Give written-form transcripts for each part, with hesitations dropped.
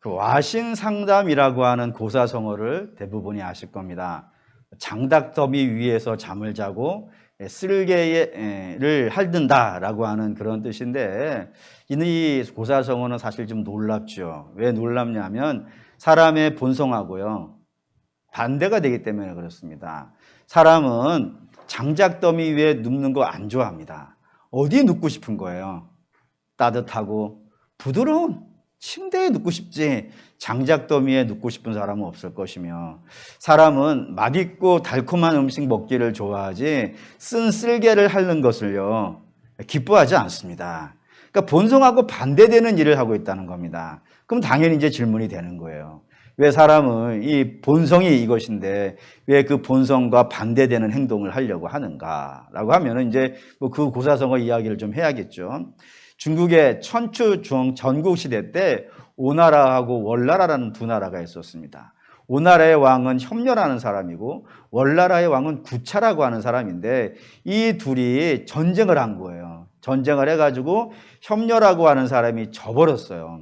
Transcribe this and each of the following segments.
그 와신상담이라고 하는 고사성어를 대부분이 아실 겁니다. 장닭더미 위에서 잠을 자고 쓸개를 핥는다라고 하는 그런 뜻인데, 이 고사성어는 사실 좀 놀랍죠. 왜 놀랍냐면 사람의 본성하고요 반대가 되기 때문에 그렇습니다. 사람은 장작더미 위에 눕는 거 안 좋아합니다. 어디에 눕고 싶은 거예요? 따뜻하고 부드러운 침대에 눕고 싶지 장작더미에 눕고 싶은 사람은 없을 것이며, 사람은 맛있고 달콤한 음식 먹기를 좋아하지 쓴 쓸개를 핥는 것을요 기뻐하지 않습니다. 그러니까 본성하고 반대되는 일을 하고 있다는 겁니다. 그럼 당연히 이제 질문이 되는 거예요. 왜 사람은 이 본성이 이것인데 왜 그 본성과 반대되는 행동을 하려고 하는가라고 하면은 이제 뭐 그 고사성어 이야기를 좀 해야겠죠. 중국의 천추 전국 시대 때 오나라하고 월나라라는 두 나라가 있었습니다. 오나라의 왕은 협려라는 사람이고 월나라의 왕은 구차라고 하는 사람인데, 이 둘이 전쟁을 한 거예요. 전쟁을 해가지고 협려라고 하는 사람이 져버렸어요.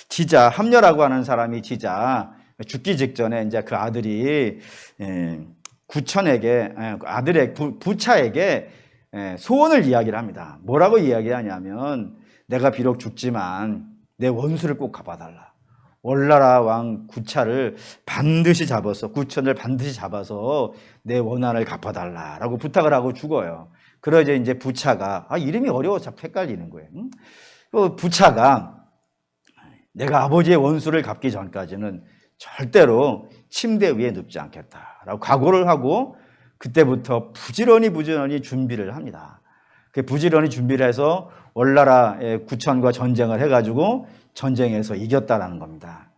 지자, 합려라고 하는 사람이 지자 죽기 직전에 이제 그 아들이 구천에게, 아들의 부차에게 소원을 이야기를 합니다. 뭐라고 이야기하냐면, 내가 비록 죽지만 내 원수를 꼭 갚아달라. 월나라 왕 구차를 반드시 잡아서, 구천을 반드시 잡아서 내 원한을 갚아달라라고 부탁을 하고 죽어요. 그러자 이제 부차가, 이름이 어려워서 자꾸 헷갈리는 거예요. 부차가 내가 아버지의 원수를 갚기 전까지는 절대로 침대 위에 눕지 않겠다라고 각오를 하고, 그때부터 부지런히 준비를 합니다. 부지런히 준비를 해서 월나라의 구천과 전쟁을 해가지고 전쟁에서 이겼다라는 겁니다.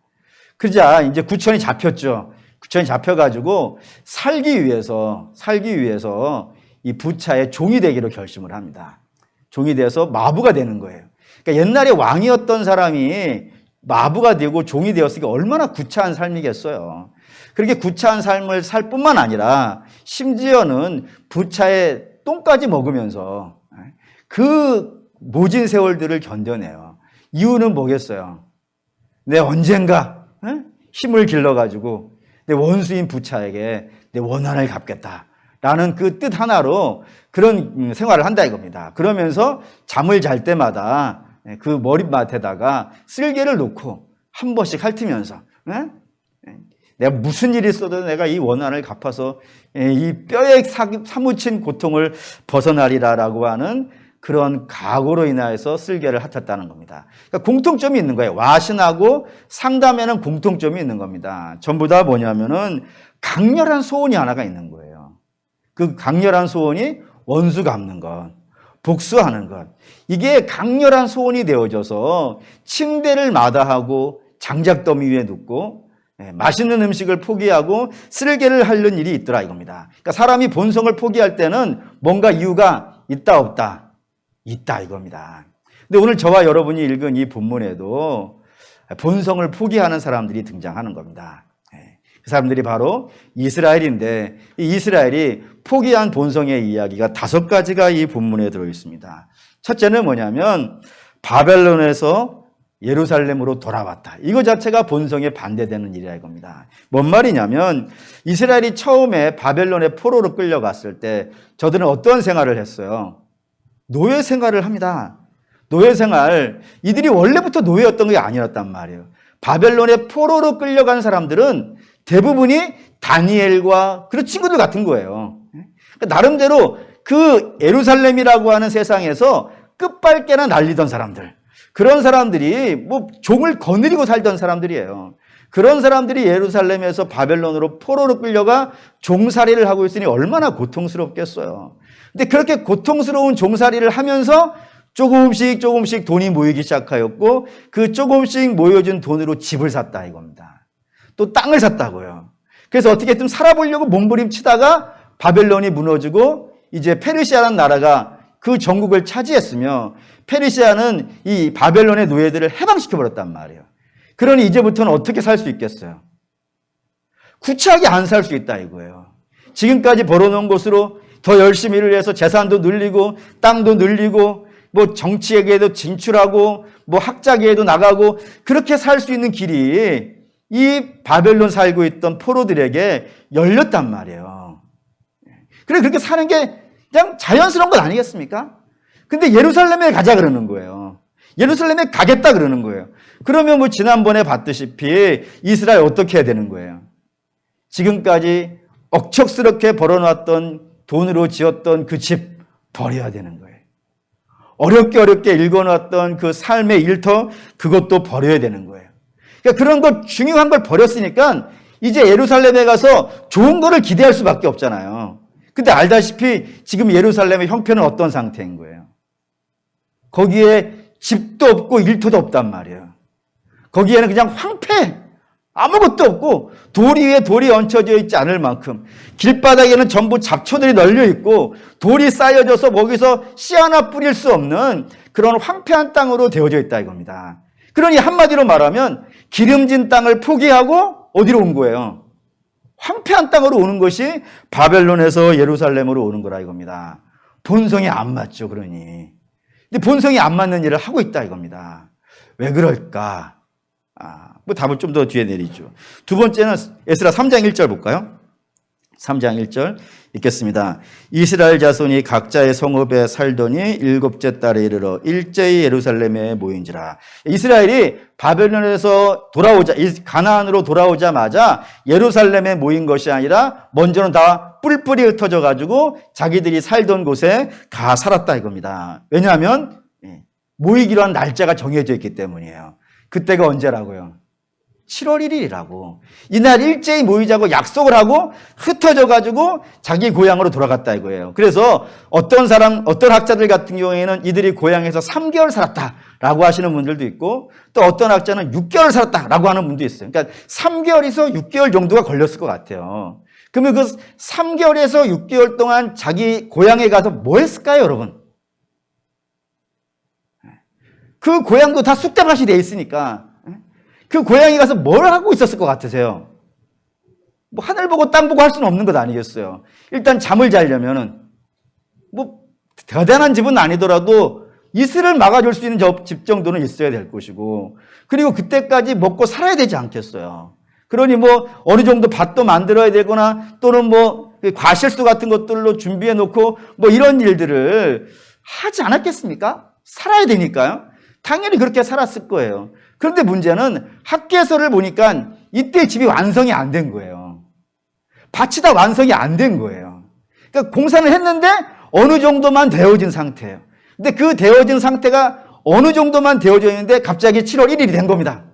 그러자 이제 구천이 잡혔죠. 구천이 잡혀가지고 살기 위해서 이 부차의 종이 되기로 결심을 합니다. 종이 돼서 마부가 되는 거예요. 그러니까 옛날에 왕이었던 사람이 마부가 되고 종이 되었으니까 얼마나 구차한 삶이겠어요. 그렇게 구차한 삶을 살 뿐만 아니라 심지어는 부차의 똥까지 먹으면서 그 모진 세월들을 견뎌내요. 이유는 뭐겠어요? 내 언젠가 힘을 길러가지고 내 원수인 부차에게 내 원한을 갚겠다라는 그 뜻 하나로 그런 생활을 한다 이겁니다. 그러면서 잠을 잘 때마다 그 머리맡에다가 쓸개를 놓고 한 번씩 핥으면서 내가 무슨 일이 있어도 내가 이 원한을 갚아서 이 뼈에 사무친 고통을 벗어나리라라고 하는 그런 각오로 인하여서 쓸개를 핥았다는 겁니다. 그러니까 공통점이 있는 거예요. 와신하고 상담에는 공통점이 있는 겁니다. 전부 다 뭐냐면은 강렬한 소원이 하나가 있는 거예요. 그 강렬한 소원이 원수 갚는 것, 복수하는 것. 이게 강렬한 소원이 되어져서 침대를 마다하고 장작더미 위에 눕고 맛있는 음식을 포기하고 쓸개를 핥는 일이 있더라 이겁니다. 그러니까 사람이 본성을 포기할 때는 뭔가 이유가 있다 없다? 있다 이겁니다. 근데 오늘 저와 여러분이 읽은 이 본문에도 본성을 포기하는 사람들이 등장하는 겁니다. 그 사람들이 바로 이스라엘인데, 이 이스라엘이 포기한 본성의 이야기가 5가지가 이 본문에 들어있습니다. 첫째는 뭐냐면 바벨론에서 예루살렘으로 돌아왔다. 이거 자체가 본성에 반대되는 일이라 이겁니다. 뭔 말이냐면 이스라엘이 처음에 바벨론의 포로로 끌려갔을 때 저들은 어떤 생활을 했어요? 노예 생활을 합니다. 노예 생활, 이들이 원래부터 노예였던 게 아니었단 말이에요. 바벨론의 포로로 끌려간 사람들은 대부분이 다니엘과 그런 친구들 같은 거예요. 나름대로 그 예루살렘이라고 하는 세상에서 끝발깨나 날리던 사람들, 그런 사람들이 뭐 종을 거느리고 살던 사람들이에요. 그런 사람들이 예루살렘에서 바벨론으로 포로로 끌려가 종살이를 하고 있으니 얼마나 고통스럽겠어요. 근데 그렇게 고통스러운 종살이를 하면서 조금씩 돈이 모이기 시작하였고, 그 조금씩 모여진 돈으로 집을 샀다 이겁니다. 또 땅을 샀다고요. 그래서 어떻게든 살아보려고 몸부림치다가 바벨론이 무너지고 이제 페르시아라는 나라가 그 전국을 차지했으며, 페르시아는 이 바벨론의 노예들을 해방시켜버렸단 말이에요. 그러니 이제부터는 어떻게 살 수 있겠어요? 구차하게 안 살 수 있다 이거예요. 지금까지 벌어놓은 것으로 더 열심히 일을 해서 재산도 늘리고 땅도 늘리고 뭐 정치에게도 진출하고 뭐 학자계에도 나가고 그렇게 살 수 있는 길이 이 바벨론 살고 있던 포로들에게 열렸단 말이에요. 그래 그렇게 사는 게 그냥 자연스러운 것 아니겠습니까? 근데 예루살렘에 가자 그러는 거예요. 예루살렘에 가겠다 그러는 거예요. 그러면 뭐 지난번에 봤다시피 이스라엘 어떻게 해야 되는 거예요? 지금까지 억척스럽게 벌어놨던 돈으로 지었던 그 집 버려야 되는 거예요. 어렵게 읽어놨던 그 삶의 일터 그것도 버려야 되는 거예요. 그러니까 그런 걸 중요한 걸 버렸으니까 이제 예루살렘에 가서 좋은 거를 기대할 수밖에 없잖아요. 근데 알다시피 지금 예루살렘의 형편은 어떤 상태인 거예요? 거기에 집도 없고 일터도 없단 말이에요. 거기에는 그냥 황폐, 아무것도 없고 돌 위에 돌이 얹혀져 있지 않을 만큼 길바닥에는 전부 잡초들이 널려 있고 돌이 쌓여져서 거기서 씨 하나 뿌릴 수 없는 그런 황폐한 땅으로 되어져 있다 이겁니다. 그러니 한마디로 말하면 기름진 땅을 포기하고 어디로 온 거예요? 황폐한 땅으로 오는 것이 바벨론에서 예루살렘으로 오는 거라 이겁니다. 본성이 안 맞죠, 그러니. 근데 본성이 안 맞는 일을 하고 있다 이겁니다. 왜 그럴까? 뭐 답을 좀 더 뒤에 내리죠. 두 번째는 에스라 3장 1절 볼까요? 3장 1절 읽겠습니다. 이스라엘 자손이 각자의 성읍에 살더니 일곱째 달에 이르러 일제히 예루살렘에 모인지라. 이스라엘이 바벨론에서 돌아오자, 가나안으로 돌아오자마자 예루살렘에 모인 것이 아니라 먼저는 다 뿔뿔이 흩어져 가지고 자기들이 살던 곳에 가 살았다 이겁니다. 왜냐하면 모이기로 한 날짜가 정해져 있기 때문이에요. 그때가 언제라고요? 7월 1일이라고. 이날 일제히 모이자고 약속을 하고 흩어져 가지고 자기 고향으로 돌아갔다 이거예요. 그래서 어떤 학자들 같은 경우에는 이들이 고향에서 3개월 살았다라고 하시는 분들도 있고 또 어떤 학자는 6개월 살았다라고 하는 분도 있어요. 그러니까 3개월에서 6개월 정도가 걸렸을 것 같아요. 그러면 그 3개월에서 6개월 동안 자기 고향에 가서 뭐 했을까요, 여러분? 그 고향도 다 쑥대밭이 돼 있으니까 그 고향에 가서 뭘 하고 있었을 것 같으세요? 뭐 하늘 보고 땅 보고 할 수는 없는 것 아니겠어요? 일단 잠을 자려면은 뭐 대단한 집은 아니더라도 이슬을 막아줄 수 있는 집 정도는 있어야 될 것이고 그리고 그때까지 먹고 살아야 되지 않겠어요? 그러니 뭐 어느 정도 밭도 만들어야 되거나 또는 뭐 과실수 같은 것들로 준비해 놓고 뭐 이런 일들을 하지 않았겠습니까? 살아야 되니까요. 당연히 그렇게 살았을 거예요. 그런데 문제는 학계서를 보니까 이때 집이 완성이 안 된 거예요. 밭이 다 완성이 안 된 거예요. 그러니까 공사를 했는데 어느 정도만 되어진 상태예요. 근데 그 되어진 상태가 어느 정도만 되어져 있는데 갑자기 7월 1일이 된 겁니다.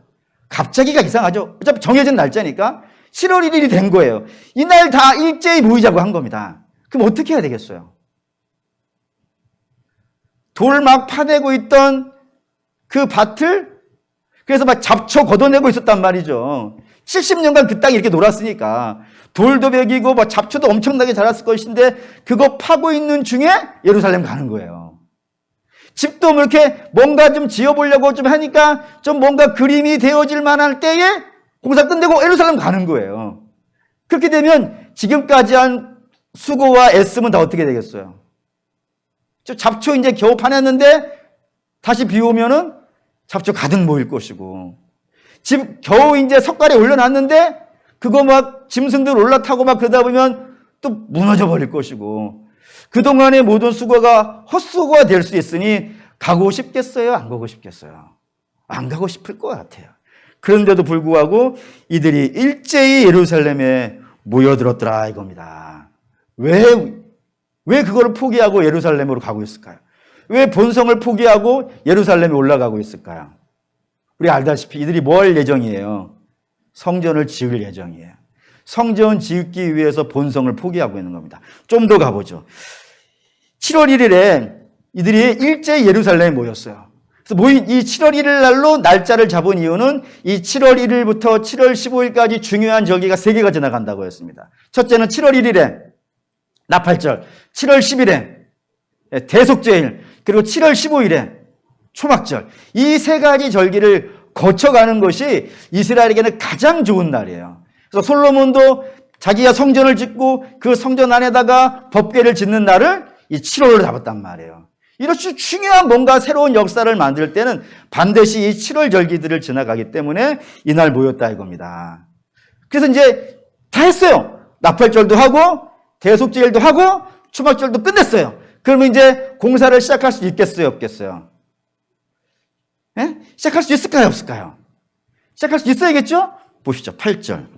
갑자기가 이상하죠. 어차피 정해진 날짜니까 7월 1일이 된 거예요. 이날 다 일제히 모이자고 한 겁니다. 그럼 어떻게 해야 되겠어요? 돌 막 파내고 있던 그 밭을 그래서 막 잡초 걷어내고 있었단 말이죠. 70년간 그 땅이 이렇게 놀았으니까 돌도 베기고 막 잡초도 엄청나게 자랐을 것인데 그거 파고 있는 중에 예루살렘 가는 거예요. 집도 뭐 이렇게 뭔가 좀 지어보려고 좀 하니까 좀 뭔가 그림이 되어질 만할 때에 공사 끝내고 예루살렘 가는 거예요. 그렇게 되면 지금까지 한 수고와 애씀은 다 어떻게 되겠어요? 잡초 이제 겨우 파냈는데 다시 비 오면은 잡초 가득 모일 것이고 집 겨우 이제 석가래 올려놨는데 그거 막 짐승들 올라타고 막 그러다 보면 또 무너져 버릴 것이고 그동안의 모든 수고가 헛수고가 될 수 있으니 가고 싶겠어요? 안 가고 싶겠어요? 안 가고 싶을 것 같아요. 그런데도 불구하고 이들이 일제히 예루살렘에 모여들었더라 이겁니다. 왜 그거를 포기하고 예루살렘으로 가고 있을까요? 왜 본성을 포기하고 예루살렘에 올라가고 있을까요? 우리 알다시피 이들이 뭐 할 예정이에요? 성전을 지을 예정이에요. 성전 짓기 위해서 본성을 포기하고 있는 겁니다. 좀 더 가보죠. 7월 1일에 이들이 일제히 예루살렘에 모였어요. 그래서 모인 이 7월 1일 날로 날짜를 잡은 이유는 이 7월 1일부터 7월 15일까지 중요한 절기가 3개가 지나간다고 했습니다. 첫째는 7월 1일에 나팔절, 7월 10일에 대속죄일, 그리고 7월 15일에 초막절. 이 3가지 절기를 거쳐가는 것이 이스라엘에게는 가장 좋은 날이에요. 그래서 솔로몬도 자기가 성전을 짓고 그 성전 안에다가 법궤를 짓는 날을 이 7월로 잡았단 말이에요. 이렇게 중요한 뭔가 새로운 역사를 만들 때는 반드시 이 7월 절기들을 지나가기 때문에 이날 모였다 이겁니다. 그래서 이제 다 했어요. 나팔절도 하고 대속제일도 하고 초막절도 끝냈어요. 그러면 이제 공사를 시작할 수 있겠어요, 없겠어요? 예? 시작할 수 있을까요, 없을까요? 시작할 수 있어야겠죠? 보시죠. 8절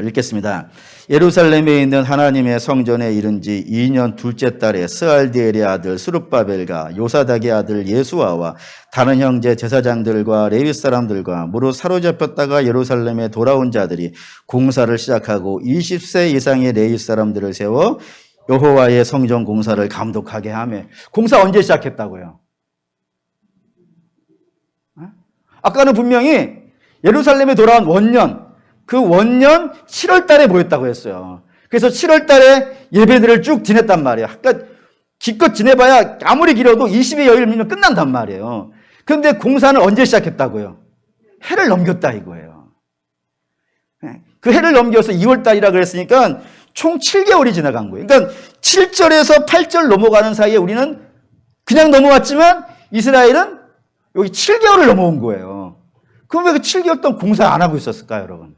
읽겠습니다. 예루살렘에 있는 하나님의 성전에 이른 지 2년 둘째 달에 스알디엘의 아들 스룹바벨과 요사닥의 아들 예수아와 다른 형제 제사장들과 레위 사람들과 무릇 사로잡혔다가 예루살렘에 돌아온 자들이 공사를 시작하고 20세 이상의 레위 사람들을 세워 여호와의 성전 공사를 감독하게 하며. 공사 언제 시작했다고요? 아까는 분명히 예루살렘에 돌아온 원년, 그 원년 7월 달에 모였다고 했어요. 그래서 7월 달에 예배들을 쭉 지냈단 말이에요. 그러니까 기껏 지내봐야 아무리 길어도 20의 여일이면 끝난단 말이에요. 그런데 공사는 언제 시작했다고요? 해를 넘겼다 이거예요. 그 해를 넘겨서 2월 달이라 그랬으니까 총 7개월이 지나간 거예요. 그러니까 7절에서 8절 넘어가는 사이에 우리는 그냥 넘어왔지만 이스라엘은 여기 7개월을 넘어온 거예요. 그럼 왜 그 7개월 동안 공사 안 하고 있었을까요, 여러분?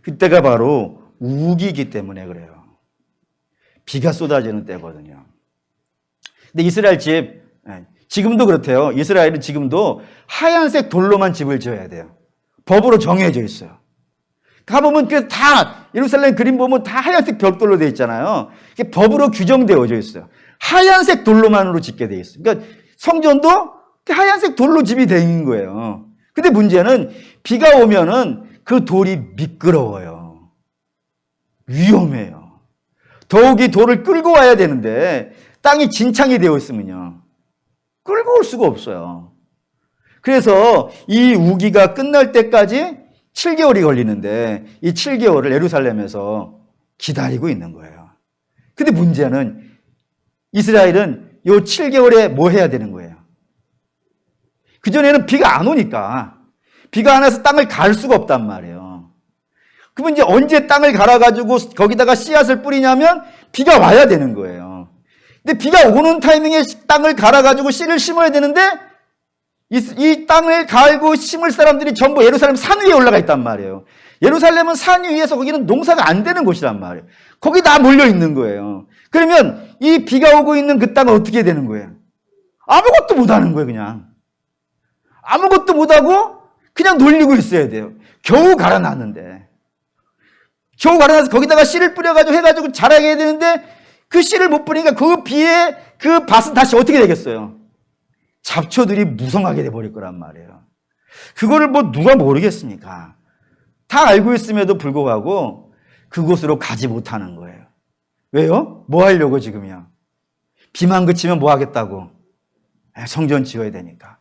그때가 바로 우기기 때문에 그래요. 비가 쏟아지는 때거든요. 근데 이스라엘 집, 지금도 그렇대요. 이스라엘은 지금도 하얀색 돌로만 집을 지어야 돼요. 법으로 정해져 있어요. 가보면 다 예루살렘 그림 보면 다 하얀색 벽돌로 되어 있잖아요. 이게 법으로 규정되어져 있어요. 하얀색 돌로만으로 짓게 되어 있어요. 그러니까 성전도 하얀색 돌로 집이 되어 있는 거예요. 근데 문제는 비가 오면은 그 돌이 미끄러워요. 위험해요. 더욱이 돌을 끌고 와야 되는데 땅이 진창이 되어 있으면요. 끌고 올 수가 없어요. 그래서 이 우기가 끝날 때까지 7개월이 걸리는데 이 7개월을 예루살렘에서 기다리고 있는 거예요. 근데 문제는 이스라엘은 이 7개월에 뭐 해야 되는 거예요? 그전에는 비가 안 오니까 비가 안 와서 땅을 갈 수가 없단 말이에요. 그러면 이제 언제 땅을 갈아가지고 거기다가 씨앗을 뿌리냐면 비가 와야 되는 거예요. 근데 비가 오는 타이밍에 땅을 갈아가지고 씨를 심어야 되는데 이 땅을 갈고 심을 사람들이 전부 예루살렘 산 위에 올라가 있단 말이에요. 예루살렘은 산 위에서 거기는 농사가 안 되는 곳이란 말이에요. 거기 다 몰려 있는 거예요. 그러면 이 비가 오고 있는 그 땅은 어떻게 되는 거예요? 아무것도 못 하는 거예요, 그냥. 아무것도 못 하고 그냥 놀리고 있어야 돼요. 겨우 갈아놨는데. 겨우 갈아놔서 거기다가 씨를 뿌려가지고 해가지고 자라게 해야 되는데 그 씨를 못 뿌리니까 그 비에 그 밭은 다시 어떻게 되겠어요? 잡초들이 무성하게 돼버릴 거란 말이에요. 그거를 뭐 누가 모르겠습니까? 다 알고 있음에도 불구하고 그곳으로 가지 못하는 거예요. 왜요? 뭐 하려고 지금이요? 비만 그치면 뭐 하겠다고? 성전 지어야 되니까.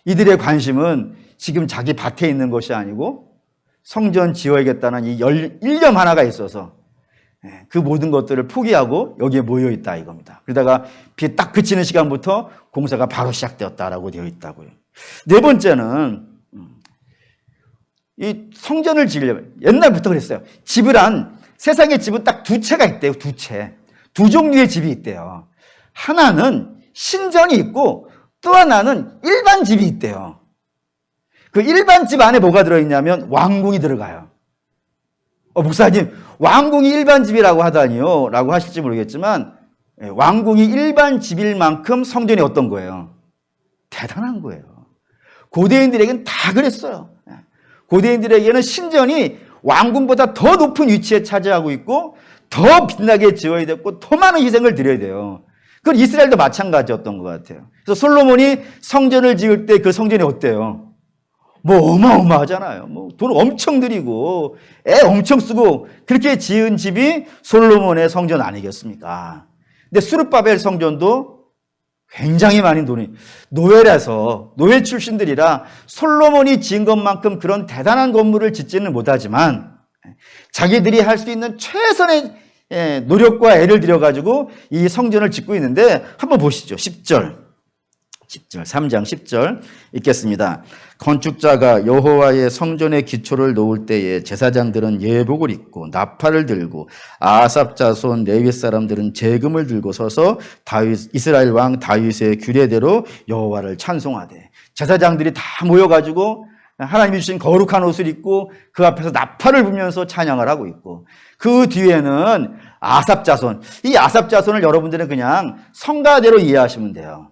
이들의 관심은 지금 자기 밭에 있는 것이 아니고 성전 지어야겠다는 이 일념 하나가 있어서 그 모든 것들을 포기하고 여기에 모여있다 이겁니다. 그러다가 비 딱 그치는 시간부터 공사가 바로 시작되었다라고 되어 있다고요. 네 번째는 이 성전을 지으려면 옛날부터 그랬어요. 세상의 집은 딱 두 채가 있대요. 두 채. 두 종류의 집이 있대요. 하나는 신전이 있고 또 하나는 일반 집이 있대요. 그 일반 집 안에 뭐가 들어있냐면 왕궁이 들어가요. 목사님, 왕궁이 일반 집이라고 하다니요? 라고 하실지 모르겠지만 왕궁이 일반 집일 만큼 성전이 어떤 거예요? 대단한 거예요. 고대인들에게는 다 그랬어요. 고대인들에게는 신전이 왕궁보다 더 높은 위치에 차지하고 있고 더 빛나게 지어야 됐고 더 많은 희생을 드려야 돼요. 그건 이스라엘도 마찬가지였던 것 같아요. 그래서 솔로몬이 성전을 지을 때 그 성전이 어때요? 뭐 어마어마하잖아요. 뭐 돈 엄청 들이고 애 엄청 쓰고 그렇게 지은 집이 솔로몬의 성전 아니겠습니까? 근데 스룹바벨 성전도 굉장히 많은 돈이 노예라서 노예 출신들이라 솔로몬이 지은 것만큼 그런 대단한 건물을 짓지는 못하지만 자기들이 할 수 있는 최선의 노력과 애를 들여가지고 이 성전을 짓고 있는데 한번 보시죠. 10절 10절, 3장 10절 읽겠습니다. 건축자가 여호와의 성전의 기초를 놓을 때에 제사장들은 예복을 입고 나팔을 들고 아삽 자손 레위 사람들은 제금을 들고 서서 이스라엘 왕 다윗의 규례대로 여호와를 찬송하되, 제사장들이 다 모여가지고 하나님이 주신 거룩한 옷을 입고 그 앞에서 나팔을 불면서 찬양을 하고 있고, 그 뒤에는 아삽 자손, 이 아삽 자손을 여러분들은 그냥 성가대로 이해하시면 돼요.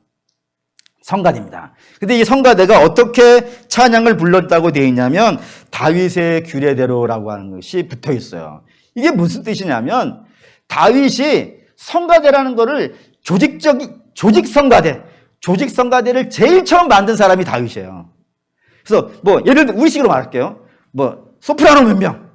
성가대입니다. 근데 이 성가대가 어떻게 찬양을 불렀다고 되어 있냐면 다윗의 규례대로라고 하는 것이 붙어 있어요. 이게 무슨 뜻이냐면 다윗이 성가대라는 거를 조직 성가대를 제일 처음 만든 사람이 다윗이에요. 그래서 뭐 예를 들어 우리식으로 말할게요. 뭐 소프라노 몇 명,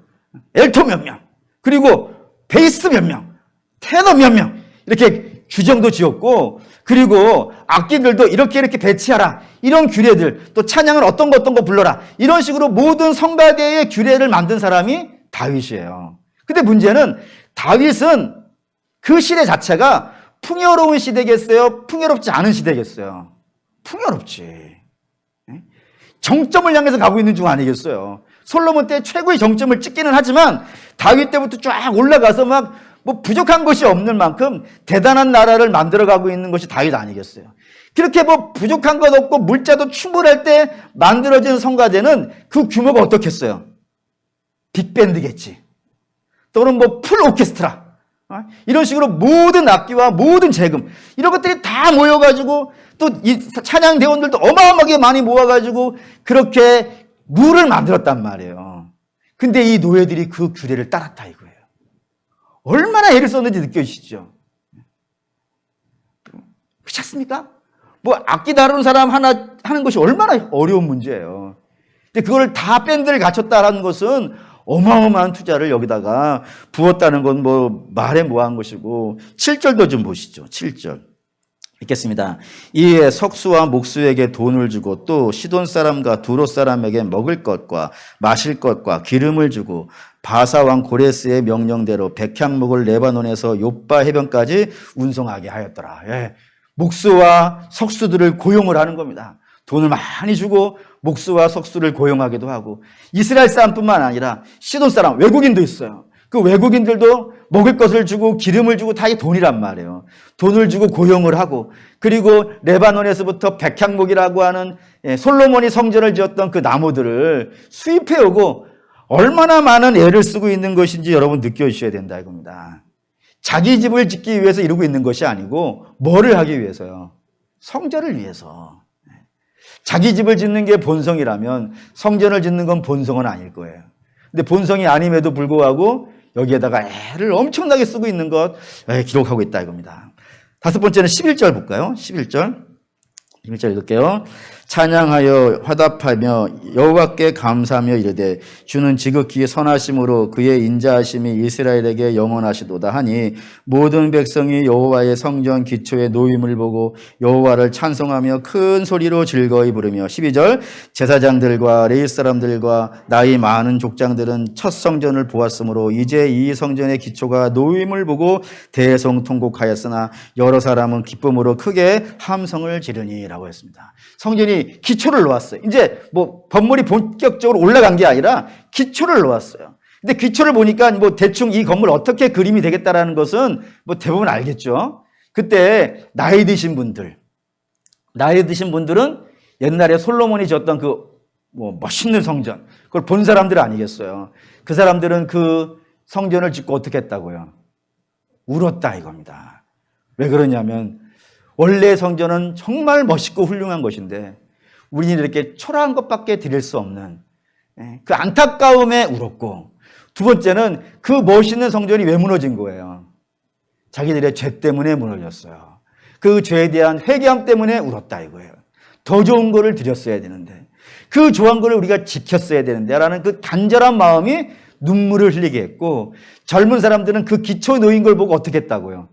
엘토 몇 명, 그리고 베이스 몇 명, 테너 몇 명, 이렇게 규정도 지었고, 그리고 악기들도 이렇게 배치하라, 이런 규례들, 또 찬양은 어떤 거 불러라, 이런 식으로 모든 성가대의 규례를 만든 사람이 다윗이에요. 근데 문제는 다윗은 그 시대 자체가 풍요로운 시대겠어요? 풍요롭지 않은 시대겠어요? 풍요롭지. 정점을 향해서 가고 있는 중 아니겠어요? 솔로몬 때 최고의 정점을 찍기는 하지만 다윗 때부터 쫙 올라가서 막 뭐 부족한 것이 없는 만큼 대단한 나라를 만들어가고 있는 것이 다윗 아니겠어요? 그렇게 뭐 부족한 것 없고 물자도 충분할 때 만들어진 성가대는 그 규모가 어떻겠어요? 빅밴드겠지. 또는 뭐 풀 오케스트라. 이런 식으로 모든 악기와 모든 재금, 이런 것들이 다 모여가지고 또 이 찬양 대원들도 어마어마하게 많이 모아가지고 그렇게 룰을 만들었단 말이에요. 근데 이 노예들이 그 규례를 따랐다 이거예요. 얼마나 애를 썼는지 느껴지시죠? 그렇지 않습니까? 뭐 악기 다루는 사람 하나 하는 것이 얼마나 어려운 문제예요. 근데 그걸 다 밴드를 갖췄다라는 것은 어마어마한 투자를 여기다가 부었다는 건 뭐 말해 뭐한 것이고, 7절도 좀 보시죠. 7절 읽겠습니다. 이에 석수와 목수에게 돈을 주고 또 시돈 사람과 두로 사람에게 먹을 것과 마실 것과 기름을 주고 바사 왕 고레스의 명령대로 백향목을 레바논에서 욥바 해변까지 운송하게 하였더라. 예. 목수와 석수들을 고용을 하는 겁니다. 돈을 많이 주고 목수와 석수를 고용하기도 하고, 이스라엘 사람뿐만 아니라 시돈 사람, 외국인도 있어요. 그 외국인들도 먹을 것을 주고 기름을 주고 다 이 돈이란 말이에요. 돈을 주고 고용을 하고, 그리고 레바논에서부터 백향목이라고 하는 솔로몬이 성전을 지었던 그 나무들을 수입해 오고, 얼마나 많은 애를 쓰고 있는 것인지 여러분 느껴주셔야 된다 이겁니다. 자기 집을 짓기 위해서 이루고 있는 것이 아니고 뭐를 하기 위해서요? 성전을 위해서. 자기 집을 짓는 게 본성이라면 성전을 짓는 건 본성은 아닐 거예요. 근데 본성이 아님에도 불구하고 여기에다가 애를 엄청나게 쓰고 있는 것 기록하고 있다 이겁니다. 다섯 번째는 11절 볼까요? 11절 읽을게요. 찬양하여 화답하며 여호와께 감사하며 이르되 주는 지극히 선하심으로 그의 인자하심이 이스라엘에게 영원하시도다 하니 모든 백성이 여호와의 성전 기초의 노임을 보고 여호와를 찬송하며 큰 소리로 즐거이 부르며. 12절 제사장들과 레위 사람들과 나이 많은 족장들은 첫 성전을 보았으므로 이제 이 성전의 기초가 노임을 보고 대성통곡하였으나 여러 사람은 기쁨으로 크게 함성을 지르니라고 했습니다. 성전이 기초를 놓았어요. 이제 뭐 건물이 본격적으로 올라간 게 아니라 기초를 놓았어요. 근데 기초를 보니까 뭐 대충 이 건물 어떻게 그림이 되겠다라는 것은 뭐 대부분 알겠죠. 그때 나이 드신 분들은 옛날에 솔로몬이 지었던 그 뭐 멋있는 성전, 그걸 본 사람들 아니겠어요. 그 사람들은 그 성전을 짓고 어떻게 했다고요? 울었다 이겁니다. 왜 그러냐면 원래 성전은 정말 멋있고 훌륭한 것인데 우리는 이렇게 초라한 것밖에 드릴 수 없는 그 안타까움에 울었고, 두 번째는 그 멋있는 성전이 왜 무너진 거예요? 자기들의 죄 때문에 무너졌어요. 그 죄에 대한 회개함 때문에 울었다 이거예요. 더 좋은 거를 드렸어야 되는데, 그 좋은 거를 우리가 지켰어야 되는데 라는 그 간절한 마음이 눈물을 흘리게 했고, 젊은 사람들은 그 기초 놓인 걸 보고 어떻게 했다고요?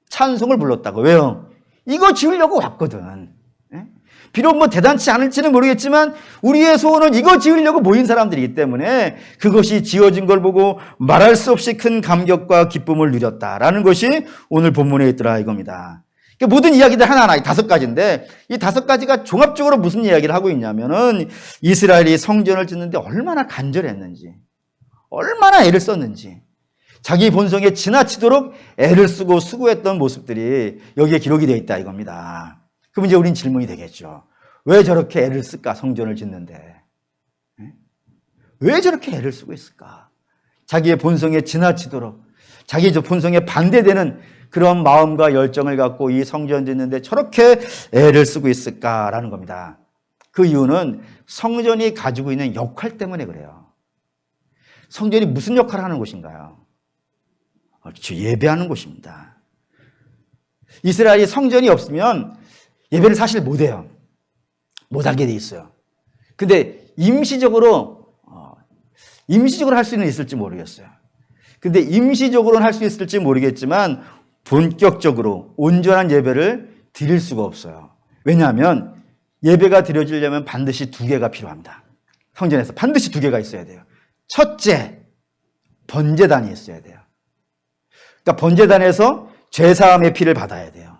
찬송을 불렀다고. 왜요? 이거 지으려고 왔거든. 비록 뭐 대단치 않을지는 모르겠지만 우리의 소원은 이거 지으려고 모인 사람들이기 때문에 그것이 지어진 걸 보고 말할 수 없이 큰 감격과 기쁨을 누렸다라는 것이 오늘 본문에 있더라 이겁니다. 그러니까 모든 이야기들 하나하나 5가지인데 이 5가지가 종합적으로 무슨 이야기를 하고 있냐면은 이스라엘이 성전을 짓는데 얼마나 간절했는지, 얼마나 애를 썼는지, 자기 본성에 지나치도록 애를 쓰고 수고했던 모습들이 여기에 기록이 되어 있다 이겁니다. 그럼 이제 우린 질문이 되겠죠. 왜 저렇게 애를 쓸까? 성전을 짓는데. 왜 저렇게 애를 쓰고 있을까? 자기의 본성에 지나치도록, 자기 본성에 반대되는 그런 마음과 열정을 갖고 이 성전 짓는데 저렇게 애를 쓰고 있을까라는 겁니다. 그 이유는 성전이 가지고 있는 역할 때문에 그래요. 성전이 무슨 역할을 하는 곳인가요? 그렇죠. 예배하는 곳입니다. 이스라엘이 성전이 없으면 예배를 사실 못해요. 못하게 돼 있어요. 근데 임시적으로 할 수는 있을지 모르겠어요. 근데 임시적으로는 할 수 있을지 모르겠지만 본격적으로 온전한 예배를 드릴 수가 없어요. 왜냐하면 예배가 드려지려면 반드시 2개가 필요합니다. 성전에서 반드시 2개가 있어야 돼요. 첫째, 번제단이 있어야 돼요. 그러니까 번제단에서 죄사함의 피를 받아야 돼요.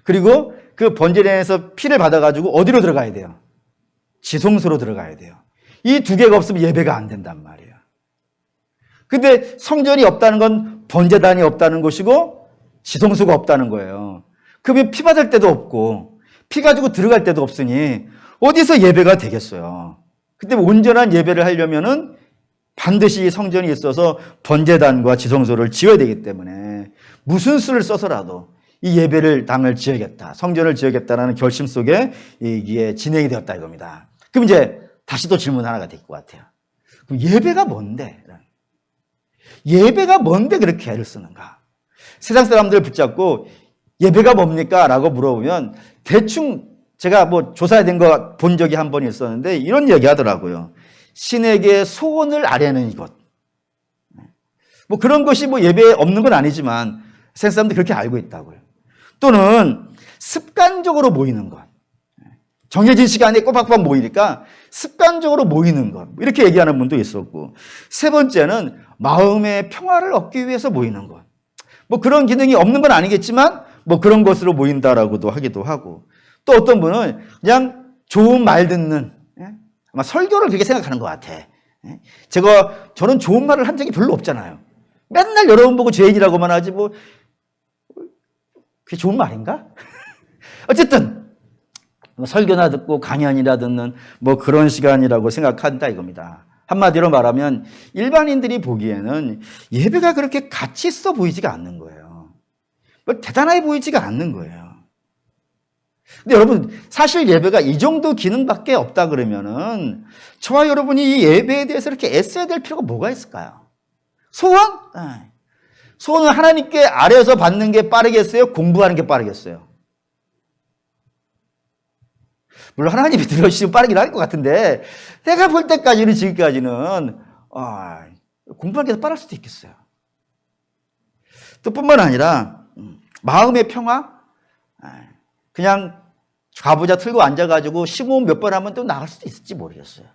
그리고 그 번제단에서 피를 받아가지고 어디로 들어가야 돼요? 지성소로 들어가야 돼요. 이 2개가 없으면 예배가 안 된단 말이에요. 근데 성전이 없다는 건 번제단이 없다는 것이고 지성소가 없다는 거예요. 그러면 피 받을 데도 없고 피 가지고 들어갈 데도 없으니 어디서 예배가 되겠어요. 근데 온전한 예배를 하려면은 반드시 성전이 있어서 번제단과 지성소를 지어야 되기 때문에 무슨 수를 써서라도 이 예배를 당을 지어야겠다, 성전을 지어야겠다라는 결심 속에 이게 진행이 되었다 이겁니다. 그럼 이제 다시 또 질문 하나가 될 것 같아요. 그럼 예배가 뭔데? 예배가 뭔데 그렇게 애를 쓰는가? 세상 사람들을 붙잡고 예배가 뭡니까? 라고 물어보면 대충 제가 뭐 조사된 거 본 적이 한 번 있었는데 이런 얘기 하더라고요. 신에게 소원을 아뢰는 이것. 뭐 그런 것이 뭐 예배에 없는 건 아니지만 세상 사람들이 그렇게 알고 있다고요. 또는 습관적으로 모이는 것. 정해진 시간에 꼬박꼬박 모이니까 습관적으로 모이는 것. 이렇게 얘기하는 분도 있었고. 세 번째는 마음의 평화를 얻기 위해서 모이는 것. 뭐 그런 기능이 없는 건 아니겠지만 뭐 그런 것으로 모인다라고도 하기도 하고. 또 어떤 분은 그냥 좋은 말 듣는, 아마 설교를 그렇게 생각하는 것 같아. 저는 좋은 말을 한 적이 별로 없잖아요. 맨날 여러분 보고 죄인이라고만 하지 뭐 그게 좋은 말인가? 어쨌든 설교나 듣고 강연이나 듣는 뭐 그런 시간이라고 생각한다 이겁니다. 한마디로 말하면 일반인들이 보기에는 예배가 그렇게 가치 있어 보이지가 않는 거예요. 뭐 대단해 보이지가 않는 거예요. 근데 여러분 사실 예배가 이 정도 기능밖에 없다 그러면은 저와 여러분이 이 예배에 대해서 이렇게 애써야 될 필요가 뭐가 있을까요? 소원? 소원은 하나님께 아래에서 받는 게 빠르겠어요? 공부하는 게 빠르겠어요? 물론 하나님이 들어주시면 빠르긴 할 것 같은데 내가 볼 때까지는 지금까지는 공부하는 게 더 빠를 수도 있겠어요. 또 뿐만 아니라 마음의 평화? 그냥 가부좌 틀고 앉아가지고 심호흡 몇 번 하면 또 나갈 수도 있을지 모르겠어요.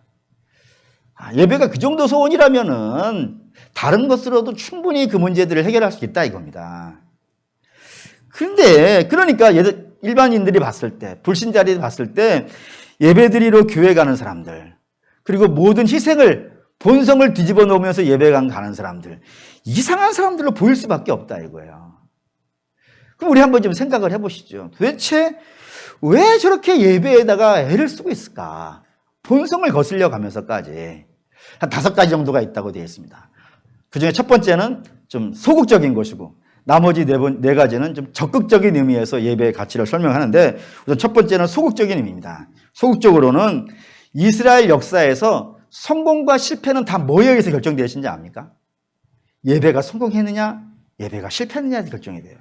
예배가 그 정도 소원이라면은 다른 것으로도 충분히 그 문제들을 해결할 수 있다 이겁니다. 그런데 그러니까 일반인들이 봤을 때, 불신자들이 봤을 때 예배드리러 교회 가는 사람들, 그리고 모든 희생을 본성을 뒤집어 놓으면서 예배관 가는 사람들, 이상한 사람들로 보일 수밖에 없다 이거예요. 그럼 우리 한번 좀 생각을 해보시죠. 도대체 왜 저렇게 예배에다가 애를 쓰고 있을까? 본성을 거슬려 가면서까지 한 5가지 정도가 있다고 되어 있습니다. 그 중에 첫 번째는 좀 소극적인 것이고 나머지 네 가지는 좀 적극적인 의미에서 예배의 가치를 설명하는데 우선 첫 번째는 소극적인 의미입니다. 소극적으로는 이스라엘 역사에서 성공과 실패는 다 뭐에 의해서 결정되어 있는지 압니까? 예배가 성공했느냐, 예배가 실패했느냐에 결정이 돼요.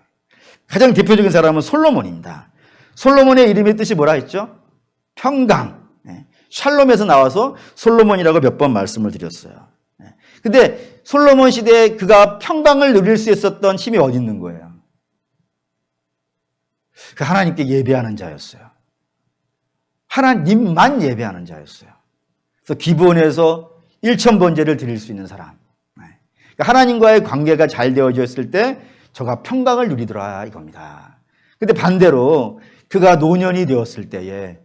가장 대표적인 사람은 솔로몬입니다. 솔로몬의 이름의 뜻이 뭐라 했죠? 평강. 샬롬에서 나와서 솔로몬이라고 몇 번 말씀을 드렸어요. 근데 솔로몬 시대에 그가 평강을 누릴 수 있었던 힘이 어디 있는 거예요? 그 하나님께 예배하는 자였어요. 하나님만 예배하는 자였어요. 그래서 기본에서 1000번제를 드릴 수 있는 사람. 그러니까 하나님과의 관계가 잘 되어져 있을 때 저가 평강을 누리더라 이겁니다. 근데 반대로 그가 노년이 되었을 때에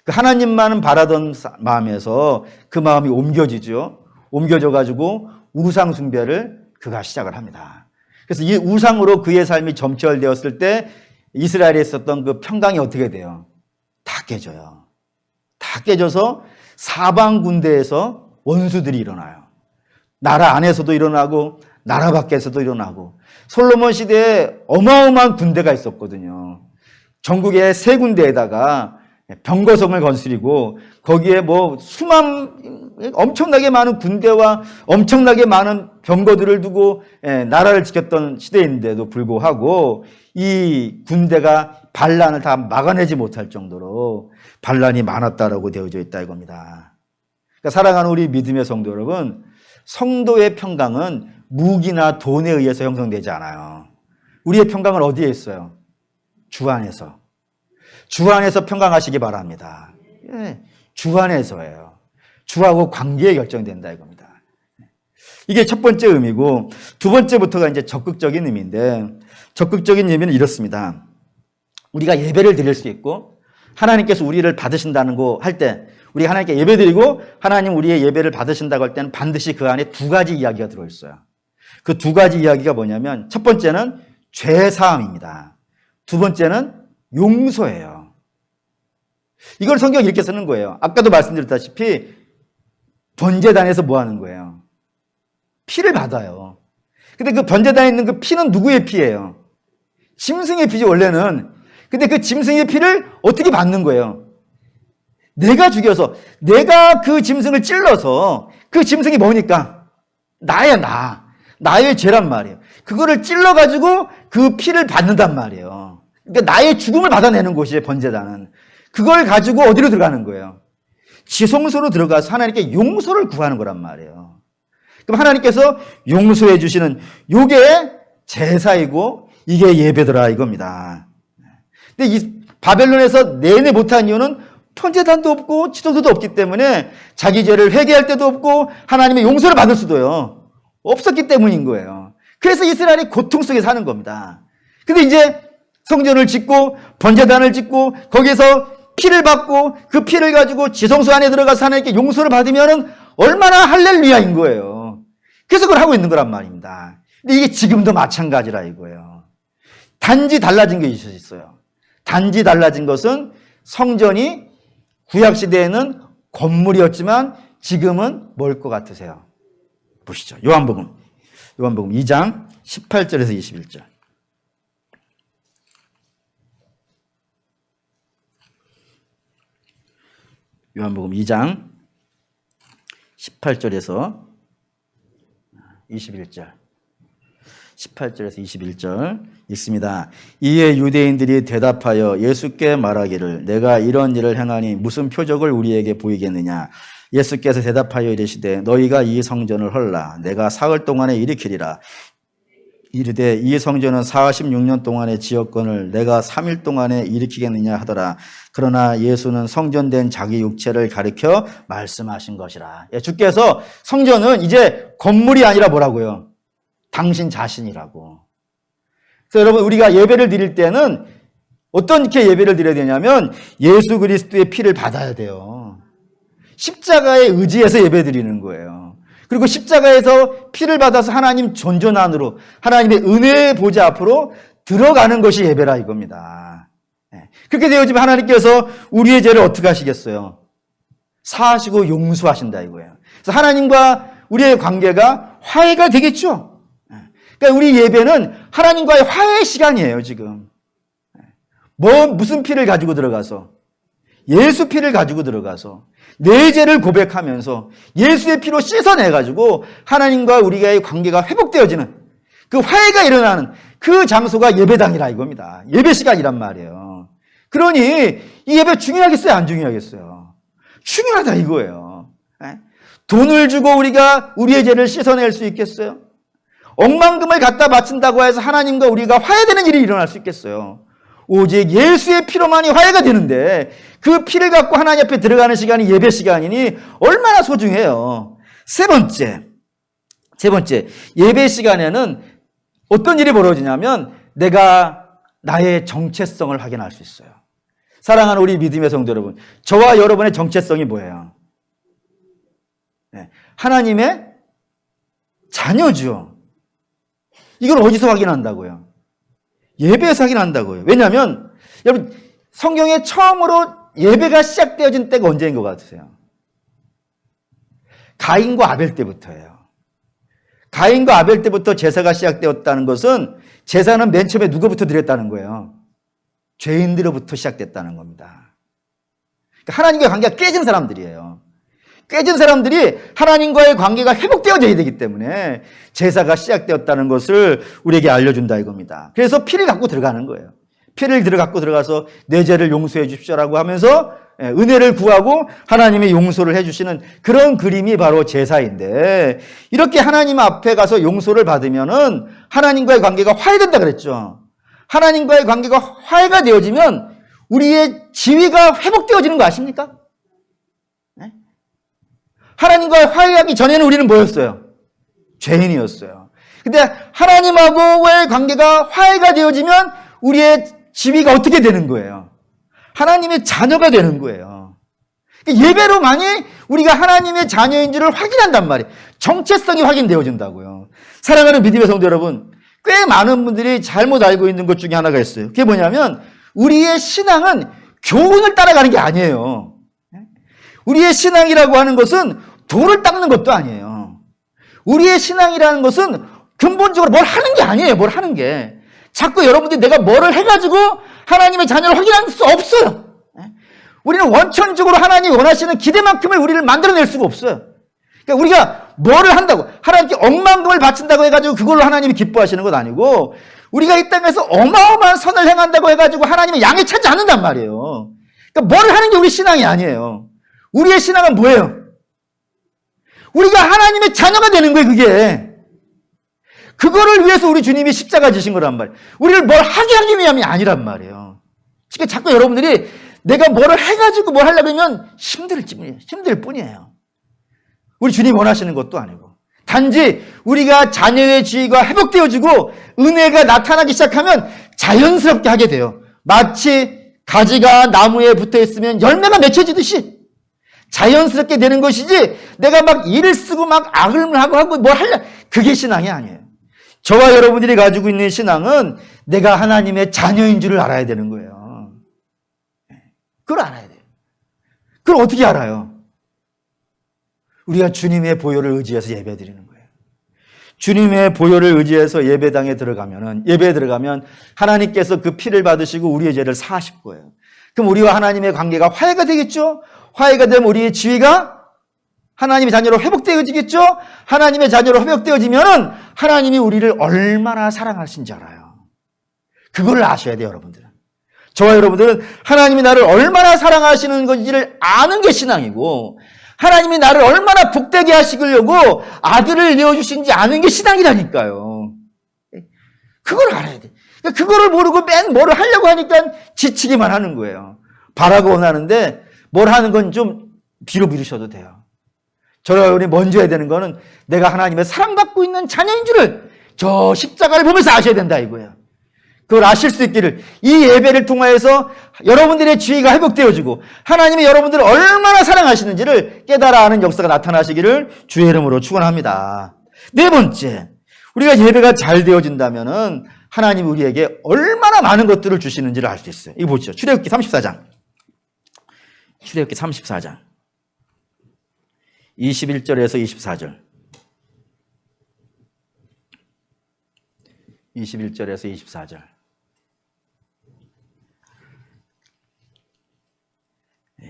그 하나님만은 바라던 마음에서 그 마음이 옮겨지죠. 옮겨져 가지고 우상 숭배를 그가 시작을 합니다. 그래서 이 우상으로 그의 삶이 점철되었을 때 이스라엘에 있었던 그 평강이 어떻게 돼요? 다 깨져요. 다 깨져서 사방 군대에서 원수들이 일어나요. 나라 안에서도 일어나고 나라 밖에서도 일어나고 솔로몬 시대에 어마어마한 군대가 있었거든요. 전국의 세 군데에다가 병거성을 건설이고 거기에 뭐 엄청나게 많은 군대와 엄청나게 많은 병거들을 두고 나라를 지켰던 시대인데도 불구하고 이 군대가 반란을 다 막아내지 못할 정도로 반란이 많았다라고 되어져 있다 이겁니다. 그러니까 사랑하는 우리 믿음의 성도 여러분, 성도의 평강은 무기나 돈에 의해서 형성되지 않아요. 우리의 평강은 어디에 있어요? 주 안에서. 주 안에서 평강하시기 바랍니다. 주 안에서예요. 주하고 관계에 결정된다 이겁니다. 이게 첫 번째 의미고, 두 번째부터가 이제 적극적인 의미인데, 적극적인 의미는 이렇습니다. 우리가 예배를 드릴 수 있고 하나님께서 우리를 받으신다는 거 할 때, 우리 하나님께 예배 드리고 하나님 우리의 예배를 받으신다고 할 때는 반드시 그 안에 두 가지 이야기가 들어있어요. 그 두 가지 이야기가 뭐냐면, 첫 번째는 죄사함입니다. 두 번째는 용서예요. 이걸 성경이 이렇게 쓰는 거예요. 아까도 말씀드렸다시피 번제단에서 뭐 하는 거예요? 피를 받아요. 근데 그 번제단에 있는 그 피는 누구의 피예요? 짐승의 피지 원래는. 근데 그 짐승의 피를 어떻게 받는 거예요? 내가 죽여서, 내가 그 짐승을 찔러서, 그 짐승이 뭐니까? 나의 죄란 말이에요. 그거를 찔러가지고 그 피를 받는단 말이에요. 그러니까 나의 죽음을 받아내는 곳이에요, 번제단은. 그걸 가지고 어디로 들어가는 거예요? 지성소로 들어가서 하나님께 용서를 구하는 거란 말이에요. 그럼 하나님께서 용서해 주시는 요게 제사이고 이게 예배더라 이겁니다. 근데 이 바벨론에서 내내 못한 이유는 번제단도 없고 지도도 없기 때문에 자기 죄를 회개할 때도 없고 하나님의 용서를 받을 수도요 없었기 때문인 거예요. 그래서 이스라엘이 고통 속에 사는 겁니다. 근데 이제 성전을 짓고 번제단을 짓고 거기에서 피를 받고 그 피를 가지고 지성소 안에 들어가서 하나님께 용서를 받으면 얼마나 할렐루야인 거예요. 그래서 그걸 하고 있는 거란 말입니다. 근데 이게 지금도 마찬가지라 이거예요. 단지 달라진 게 있어요. 단지 달라진 것은 성전이 구약시대에는 건물이었지만 지금은 뭘 것 같으세요? 보시죠. 요한복음 2장 18절에서 21절. 요한복음 2장 18절에서 21절. 18절에서 21절 읽습니다. 이에 유대인들이 대답하여 예수께 말하기를 내가 이런 일을 행하니 무슨 표적을 우리에게 보이겠느냐. 예수께서 대답하여 이르시되 너희가 이 성전을 헐라 내가 사흘 동안에 일으키리라. 이르되 이 성전은 46년 동안의 지역권을 내가 3일 동안에 일으키겠느냐 하더라. 그러나 예수는 성전된 자기 육체를 가리켜 말씀하신 것이라. 주께서 성전은 이제 건물이 아니라 뭐라고요? 당신 자신이라고. 그래서 여러분 우리가 예배를 드릴 때는 어떻게 예배를 드려야 되냐면 예수 그리스도의 피를 받아야 돼요. 십자가에 의지해서 예배 드리는 거예요. 그리고 십자가에서 피를 받아서 하나님 존전 안으로 하나님의 은혜의 보좌 앞으로 들어가는 것이 예배라 이겁니다. 그렇게 되어지면 하나님께서 우리의 죄를 어떻게 하시겠어요? 사하시고 용서하신다 이거예요. 그래서 하나님과 우리의 관계가 화해가 되겠죠. 그러니까 우리 예배는 하나님과의 화해의 시간이에요 지금. 무슨 피를 가지고 들어가서? 예수 피를 가지고 들어가서 내 죄를 고백하면서 예수의 피로 씻어내가지고 하나님과 우리의 관계가 회복되어지는 그 화해가 일어나는 그 장소가 예배당이라 이겁니다. 예배 시간이란 말이에요. 그러니 이 예배 중요하겠어요? 안 중요하겠어요? 중요하다 이거예요. 돈을 주고 우리가 우리의 죄를 씻어낼 수 있겠어요? 억만금을 갖다 바친다고 해서 하나님과 우리가 화해되는 일이 일어날 수 있겠어요? 오직 예수의 피로만이 화해가 되는데 그 피를 갖고 하나님 앞에 들어가는 시간이 예배 시간이니 얼마나 소중해요. 세 번째 예배 시간에는 어떤 일이 벌어지냐면 내가 나의 정체성을 확인할 수 있어요. 사랑하는 우리 믿음의 성도 여러분, 저와 여러분의 정체성이 뭐예요? 네, 하나님의 자녀죠. 이걸 어디서 확인한다고요? 예배에서 확인한다고요. 왜냐하면 여러분, 성경에 처음으로 예배가 시작되어진 때가 언제인 것 같으세요? 가인과 아벨 때부터예요. 가인과 아벨 때부터 제사가 시작되었다는 것은 제사는 맨 처음에 누구부터 드렸다는 거예요? 죄인들로부터 시작됐다는 겁니다. 그러니까 하나님과의 관계가 깨진 사람들이에요. 깨진 사람들이 하나님과의 관계가 회복되어져야 되기 때문에 제사가 시작되었다는 것을 우리에게 알려준다 이겁니다. 그래서 피를 갖고 들어가는 거예요. 피를 갖고 들어가서 내 죄를 용서해 주십시오라고 하면서 은혜를 구하고 하나님의 용서를 해주시는 그런 그림이 바로 제사인데, 이렇게 하나님 앞에 가서 용서를 받으면은 하나님과의 관계가 화해된다 그랬죠. 하나님과의 관계가 화해가 되어지면 우리의 지위가 회복되어지는 거 아십니까? 하나님과 화해하기 전에는 우리는 뭐였어요? 죄인이었어요. 근데 하나님하고의 관계가 화해가 되어지면 우리의 지위가 어떻게 되는 거예요? 하나님의 자녀가 되는 거예요. 예배로만이 우리가 하나님의 자녀인 줄을 확인한단 말이에요. 정체성이 확인되어진다고요. 사랑하는 믿음의 성도 여러분, 꽤 많은 분들이 잘못 알고 있는 것 중에 하나가 있어요. 그게 뭐냐면 우리의 신앙은 교훈을 따라가는 게 아니에요. 우리의 신앙이라고 하는 것은 돌을 닦는 것도 아니에요. 우리의 신앙이라는 것은 근본적으로 뭘 하는 게 아니에요. 뭘 하는 게. 자꾸 여러분들이 내가 뭐를 해가지고 하나님의 자녀를 확인할 수 없어요. 우리는 원천적으로 하나님이 원하시는 기대만큼을 우리를 만들어낼 수가 없어요. 그러니까 우리가 뭐를 한다고, 하나님께 억만금을 바친다고 해가지고 그걸로 하나님이 기뻐하시는 건 아니고, 우리가 이 땅에서 어마어마한 선을 행한다고 해가지고 하나님의 양을 찾지 않는단 말이에요. 그러니까 뭐를 하는 게 우리 신앙이 아니에요. 우리의 신앙은 뭐예요? 우리가 하나님의 자녀가 되는 거예요, 그게. 그거를 위해서 우리 주님이 십자가 지신 거란 말이에요. 우리를 뭘 하게 하기 위함이 아니란 말이에요. 그러니까 자꾸 여러분들이 내가 뭐를 해가지고 뭘 하려고 하면 힘들 뿐이에요. 우리 주님 원하시는 것도 아니고. 단지 우리가 자녀의 지위가 회복되어지고 은혜가 나타나기 시작하면 자연스럽게 하게 돼요. 마치 가지가 나무에 붙어 있으면 열매가 맺혀지듯이 자연스럽게 되는 것이지, 내가 막 일을 쓰고 막 악을 하고 뭘 하려, 그게 신앙이 아니에요. 저와 여러분들이 가지고 있는 신앙은 내가 하나님의 자녀인 줄을 알아야 되는 거예요. 그걸 알아야 돼요. 그걸 어떻게 알아요? 우리가 주님의 보혈을 의지해서 예배 드리는 거예요. 주님의 보혈을 의지해서 예배에 들어가면 하나님께서 그 피를 받으시고 우리의 죄를 사하실 거예요. 그럼 우리와 하나님의 관계가 화해가 되겠죠? 화해가 되면 우리의 지위가 하나님의 자녀로 회복되어지겠죠? 하나님의 자녀로 회복되어지면 하나님이 우리를 얼마나 사랑하신지 알아요. 그걸 아셔야 돼요, 여러분들은. 저와 여러분들은 하나님이 나를 얼마나 사랑하시는 건지를 아는 게 신앙이고, 하나님이 나를 얼마나 복되게 하시려고 아들을 내어주신지 아는 게 신앙이라니까요. 그걸 알아야 돼. 그거를 모르고 맨 뭐를 하려고 하니까 지치기만 하는 거예요. 바라고 원하는데 뭘 하는 건 좀 뒤로 미루셔도 돼요. 저와 여러분이 먼저 해야 되는 거는 내가 하나님의 사랑받고 있는 자녀인 줄을 저 십자가를 보면서 아셔야 된다 이거예요. 그걸 아실 수 있기를, 이 예배를 통하여서 여러분들의 지위가 회복되어지고 하나님이 여러분들을 얼마나 사랑하시는지를 깨달아 아는 역사가 나타나시기를 주의 이름으로 축원합니다. 네 번째, 우리가 예배가 잘 되어진다면은 하나님이 우리에게 얼마나 많은 것들을 주시는지를 알 수 있어요. 이거 보시죠. 출애굽기 34장. 출애굽기 34장. 21절에서 24절. 21절에서 24절.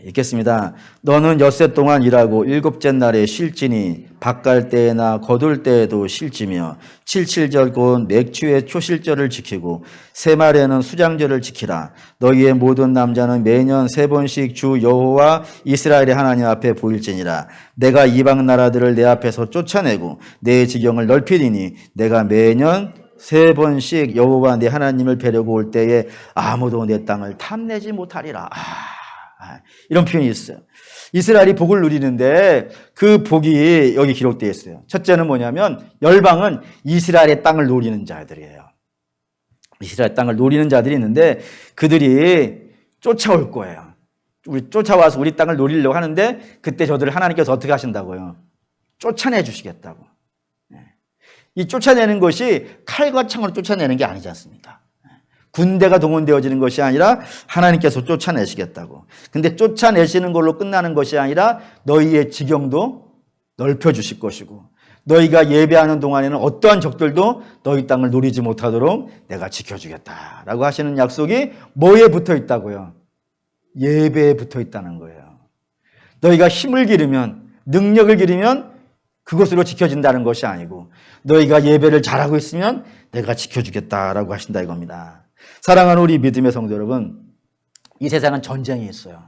읽겠습니다. 너는 엿새 동안 일하고 일곱째 날에 쉴지니 밭갈 때나 거둘 때에도 쉴지며 77절 곧 맥추의 초실절을 지키고 세 말에는 수장절을 지키라. 너희의 모든 남자는 매년 3번씩 주 여호와 이스라엘의 하나님 앞에 보일지니라. 내가 이방 나라들을 내 앞에서 쫓아내고 내 지경을 넓히리니 내가 매년 3번씩 여호와 내 하나님을 뵈려고 올 때에 아무도 내 땅을 탐내지 못하리라. 이런 표현이 있어요. 이스라엘이 복을 누리는데 그 복이 여기 기록되어 있어요. 첫째는 뭐냐면 열방은 이스라엘의 땅을 노리는 자들이에요. 이스라엘 땅을 노리는 자들이 있는데 그들이 쫓아올 거예요. 우리 쫓아와서 우리 땅을 노리려고 하는데 그때 저들을 하나님께서 어떻게 하신다고요? 쫓아내 주시겠다고. 이 쫓아내는 것이 칼과 창으로 쫓아내는 게 아니지 않습니까? 군대가 동원되어지는 것이 아니라 하나님께서 쫓아내시겠다고. 근데 쫓아내시는 걸로 끝나는 것이 아니라 너희의 지경도 넓혀주실 것이고 너희가 예배하는 동안에는 어떠한 적들도 너희 땅을 노리지 못하도록 내가 지켜주겠다라고 하시는 약속이 뭐에 붙어 있다고요? 예배에 붙어 있다는 거예요. 너희가 힘을 기르면, 능력을 기르면 그것으로 지켜진다는 것이 아니고 너희가 예배를 잘하고 있으면 내가 지켜주겠다라고 하신다 이겁니다. 사랑하는 우리 믿음의 성도 여러분, 이 세상은 전쟁이 있어요.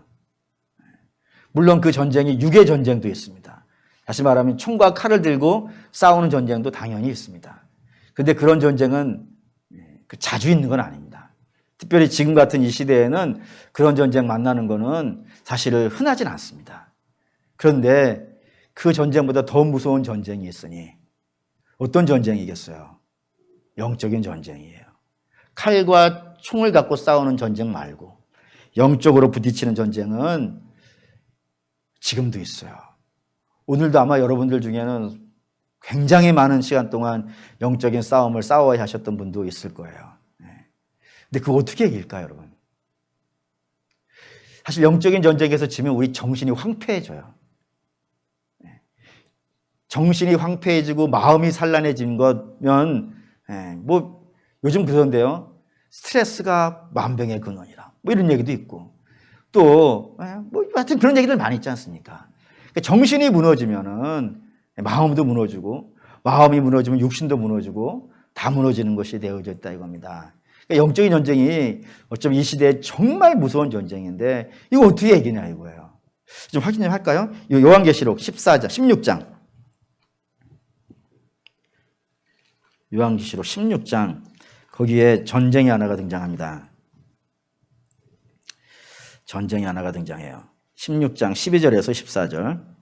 물론 그 전쟁이 육의 전쟁도 있습니다. 다시 말하면 총과 칼을 들고 싸우는 전쟁도 당연히 있습니다. 그런데 그런 전쟁은 자주 있는 건 아닙니다. 특별히 지금 같은 이 시대에는 그런 전쟁 만나는 거는 사실 흔하진 않습니다. 그런데 그 전쟁보다 더 무서운 전쟁이 있으니 어떤 전쟁이겠어요? 영적인 전쟁이에요. 칼과 총을 갖고 싸우는 전쟁 말고 영적으로 부딪히는 전쟁은 지금도 있어요. 오늘도 아마 여러분들 중에는 굉장히 많은 시간 동안 영적인 싸움을 싸워야 하셨던 분도 있을 거예요. 근데 그거 어떻게 이길까요, 여러분? 사실 영적인 전쟁에서 지면 우리 정신이 황폐해져요. 정신이 황폐해지고 마음이 산란해진 거면 뭐 요즘 그런데요. 스트레스가 만병의 근원이라 뭐 이런 얘기도 있고 또 뭐 하여튼 그런 얘기들 많이 있지 않습니까? 그러니까 정신이 무너지면은 마음도 무너지고 마음이 무너지면 육신도 무너지고 다 무너지는 것이 되어져 있다 이겁니다. 그러니까 영적인 전쟁이 어쩌면 이 시대에 정말 무서운 전쟁인데 이거 어떻게 이기냐 이거예요. 좀 확인 좀 할까요? 요한계시록 14장, 16장. 요한계시록 16장 거기에 전쟁이 하나가 등장합니다. 전쟁이 하나가 등장해요. 16장 12절에서 14절.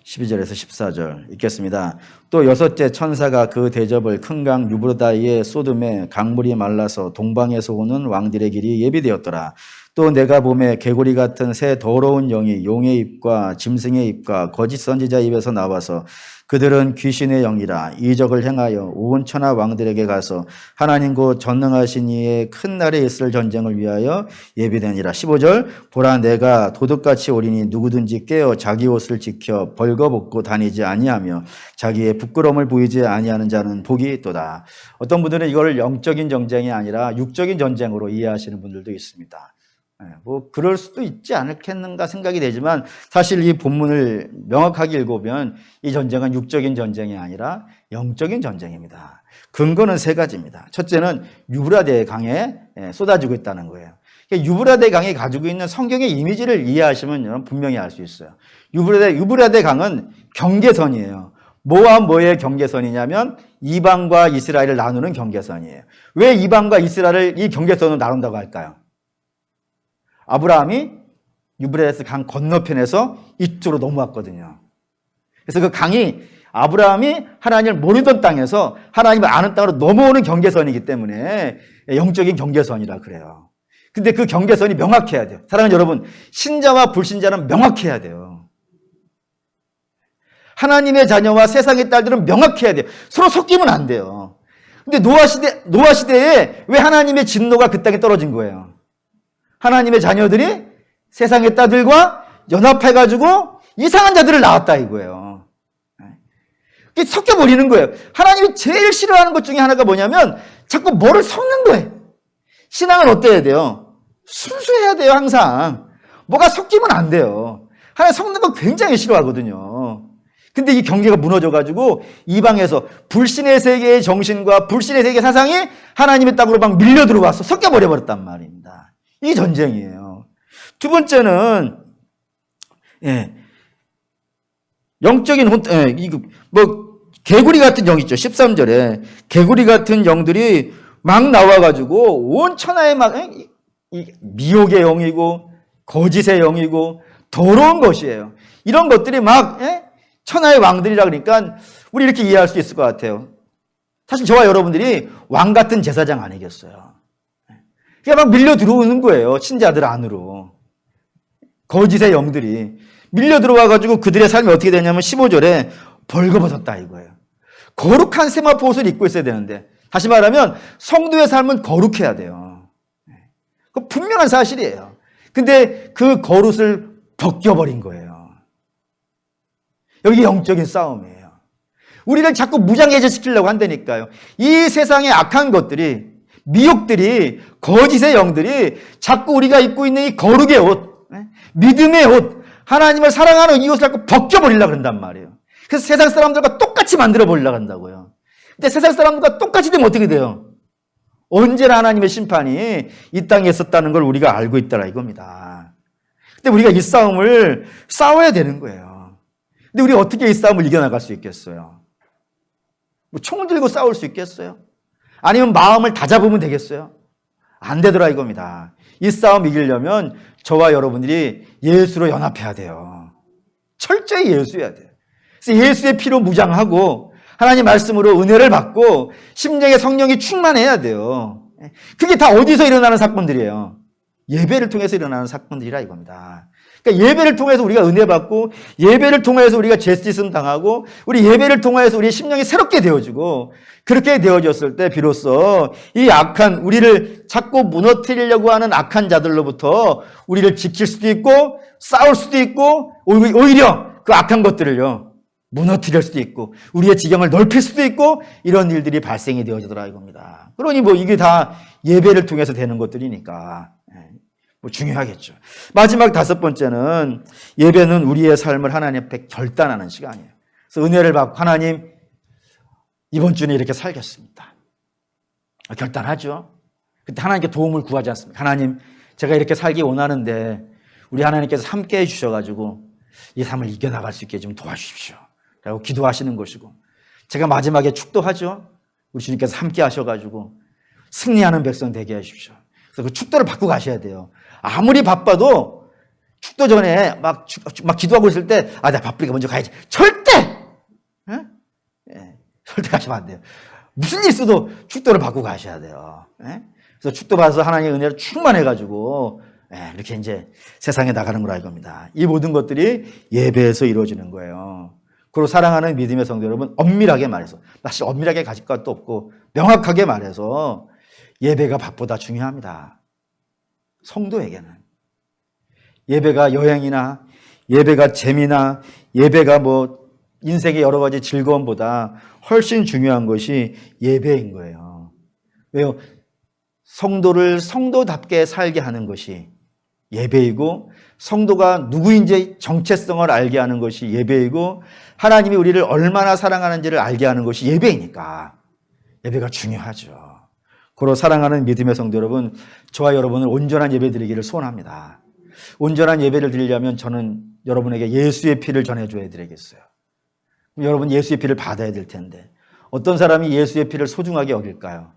12절에서 14절 읽겠습니다. 또 여섯째 천사가 그 대접을 큰 강 유브라다의 소돔에 강물이 말라서 동방에서 오는 왕들의 길이 예비되었더라. 또 내가 보매 개구리 같은 새 더러운 영이 용의 입과 짐승의 입과 거짓 선지자 입에서 나와서 그들은 귀신의 영이라 이적을 행하여 온 천하 왕들에게 가서 하나님 곧 전능하신 이의 큰 날에 있을 전쟁을 위하여 예비되니라. 15절 보라 내가 도둑같이 오리니 누구든지 깨어 자기 옷을 지켜 벌거벗고 다니지 아니하며 자기의 부끄러움을 보이지 아니하는 자는 복이 있도다. 어떤 분들은 이걸 영적인 전쟁이 아니라 육적인 전쟁으로 이해하시는 분들도 있습니다. 뭐 그럴 수도 있지 않겠는가 생각이 되지만 사실 이 본문을 명확하게 읽어보면 이 전쟁은 육적인 전쟁이 아니라 영적인 전쟁입니다. 근거는 세 가지입니다. 첫째는 유브라데 강에 쏟아지고 있다는 거예요. 유브라데 강이 가지고 있는 성경의 이미지를 이해하시면 여러분 분명히 알 수 있어요. 유브라데 강은 경계선이에요. 뭐와 뭐의 경계선이냐면 이방과 이스라엘을 나누는 경계선이에요. 왜 이방과 이스라엘을 이 경계선으로 나눈다고 할까요? 아브라함이 유브라데스 강 건너편에서 이쪽으로 넘어왔거든요. 그래서 그 강이 아브라함이 하나님을 모르던 땅에서 하나님을 아는 땅으로 넘어오는 경계선이기 때문에 영적인 경계선이라 그래요. 근데 그 경계선이 명확해야 돼요. 사랑하는 여러분, 신자와 불신자는 명확해야 돼요. 하나님의 자녀와 세상의 딸들은 명확해야 돼요. 서로 섞이면 안 돼요. 근데 노아 시대에 왜 하나님의 진노가 그 땅에 떨어진 거예요? 하나님의 자녀들이 세상의 딸들과 연합해가지고 이상한 자들을 낳았다 이거예요. 이게 섞여버리는 거예요. 하나님이 제일 싫어하는 것 중에 하나가 뭐냐면 자꾸 뭐를 섞는 거예요. 신앙은 어때야 돼요? 순수해야 돼요, 항상. 뭐가 섞이면 안 돼요. 하나님 섞는 거 굉장히 싫어하거든요. 근데 이 경계가 무너져가지고 이방에서 불신의 세계의 정신과 불신의 세계의 사상이 하나님의 땅으로 막 밀려 들어와서 섞여버렸단 말입니다. 이 전쟁이에요. 두 번째는 영적인 개구리 같은 영 있죠. 13절에 개구리 같은 영들이 막 나와가지고 온 천하에 막 미혹의 영이고 거짓의 영이고 더러운 것이에요. 이런 것들이 막 천하의 왕들이라 그러니까 우리 이렇게 이해할 수 있을 것 같아요. 사실 저와 여러분들이 왕 같은 제사장 아니겠어요? 그냥 막 밀려 들어오는 거예요. 신자들 안으로. 거짓의 영들이 밀려 들어와가지고 그들의 삶이 어떻게 되냐면 15절에 벌거벗었다 이거예요. 거룩한 세마포 옷을 입고 있어야 되는데, 다시 말하면 성도의 삶은 거룩해야 돼요. 그 분명한 사실이에요. 근데 그 겉옷을 벗겨버린 거예요. 여기 영적인 싸움이에요. 우리를 자꾸 무장해제시키려고 한다니까요. 이 세상의 악한 것들이, 미혹들이, 거짓의 영들이 자꾸 우리가 입고 있는 이 거룩의 옷, 믿음의 옷, 하나님을 사랑하는 이 옷을 자꾸 벗겨버리려고 그런단 말이에요. 그래서 세상 사람들과 똑같이 만들어 버리려고 한다고요. 근데 세상 사람들과 똑같이 되면 어떻게 돼요? 언제나 하나님의 심판이 이 땅에 있었다는 걸 우리가 알고 있다라 이겁니다. 근데 우리가 이 싸움을 싸워야 되는 거예요. 근데 우리 어떻게 이 싸움을 이겨나갈 수 있겠어요? 뭐 총을 들고 싸울 수 있겠어요? 아니면 마음을 다잡으면 되겠어요? 안 되더라 이겁니다. 이 싸움 이기려면 저와 여러분들이 예수로 연합해야 돼요. 철저히 예수여야 돼요. 그래서 예수의 피로 무장하고 하나님 말씀으로 은혜를 받고 심령의 성령이 충만해야 돼요. 그게 다 어디서 일어나는 사건들이에요? 예배를 통해서 일어나는 사건들이라 이겁니다. 그러니까 예배를 통해서 우리가 은혜 받고, 예배를 통해서 우리가 죄 씻음 당하고, 우리 예배를 통해서 우리의 심령이 새롭게 되어지고, 그렇게 되어졌을 때 비로소 이 악한, 우리를 자꾸 무너뜨리려고 하는 악한 자들로부터 우리를 지킬 수도 있고 싸울 수도 있고, 오히려 그 악한 것들을요 무너뜨릴 수도 있고, 우리의 지경을 넓힐 수도 있고, 이런 일들이 발생이 되어지더라 이겁니다. 그러니 뭐 이게 다 예배를 통해서 되는 것들이니까 뭐 중요하겠죠. 마지막 5번째는 예배는 우리의 삶을 하나님 앞에 결단하는 시간이에요. 그래서 은혜를 받고 하나님 이번 주는 이렇게 살겠습니다. 결단하죠. 그때 하나님께 도움을 구하지 않습니까? 하나님 제가 이렇게 살기 원하는데 우리 하나님께서 함께 해주셔가지고 이 삶을 이겨나갈 수 있게 좀 도와주십시오 라고 기도하시는 것이고, 제가 마지막에 축도하죠. 우리 주님께서 함께 하셔가지고 승리하는 백성 되게 해주십시오. 그래서 그 축도를 받고 가셔야 돼요. 아무리 바빠도 축도 전에 막 기도하고 있을 때, 내가 바쁘니까 먼저 가야지. 절대! 절대 가시면 안 돼요. 무슨 일 있어도 축도를 받고 가셔야 돼요. 그래서 축도 받아서 하나님의 은혜를 충만해가지고, 이렇게 이제 세상에 나가는 거라 이겁니다. 이 모든 것들이 예배에서 이루어지는 거예요. 그리고 사랑하는 믿음의 성도 여러분, 엄밀하게 말해서, 사실 엄밀하게 가질 것도 없고, 명확하게 말해서 예배가 밥보다 중요합니다. 성도에게는. 예배가 여행이나 예배가 재미나 예배가 뭐 인생의 여러 가지 즐거움보다 훨씬 중요한 것이 예배인 거예요. 왜요? 성도를 성도답게 살게 하는 것이 예배이고, 성도가 누구인지 정체성을 알게 하는 것이 예배이고, 하나님이 우리를 얼마나 사랑하는지를 알게 하는 것이 예배이니까 예배가 중요하죠. 고로 사랑하는 믿음의 성도 여러분, 저와 여러분은 온전한 예배 드리기를 소원합니다. 온전한 예배를 드리려면 저는 여러분에게 예수의 피를 전해줘야 되겠어요. 여러분 예수의 피를 받아야 될 텐데, 어떤 사람이 예수의 피를 소중하게 여길까요?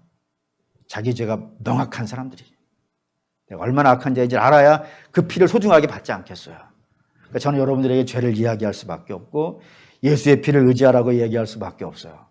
자기 죄가 명확한 사람들이. 내가 얼마나 악한 자인지 알아야 그 피를 소중하게 받지 않겠어요. 그러니까 저는 여러분들에게 죄를 이야기할 수밖에 없고 예수의 피를 의지하라고 이야기할 수밖에 없어요.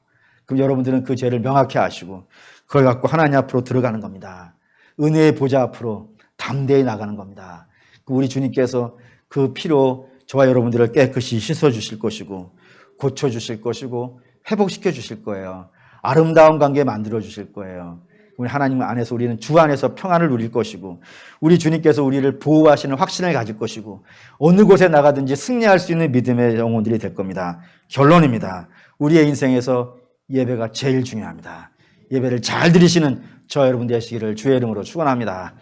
그럼 여러분들은 그 죄를 명확히 아시고 그걸 갖고 하나님 앞으로 들어가는 겁니다. 은혜의 보좌 앞으로 담대히 나가는 겁니다. 우리 주님께서 그 피로 저와 여러분들을 깨끗이 씻어주실 것이고 고쳐주실 것이고 회복시켜 주실 거예요. 아름다운 관계 만들어 주실 거예요. 우리 하나님 안에서 우리는 주 안에서 평안을 누릴 것이고, 우리 주님께서 우리를 보호하시는 확신을 가질 것이고, 어느 곳에 나가든지 승리할 수 있는 믿음의 영혼들이 될 겁니다. 결론입니다. 우리의 인생에서 예배가 제일 중요합니다. 예배를 잘 드리시는 저와 여러분 되시기를 주의 이름으로 축원합니다.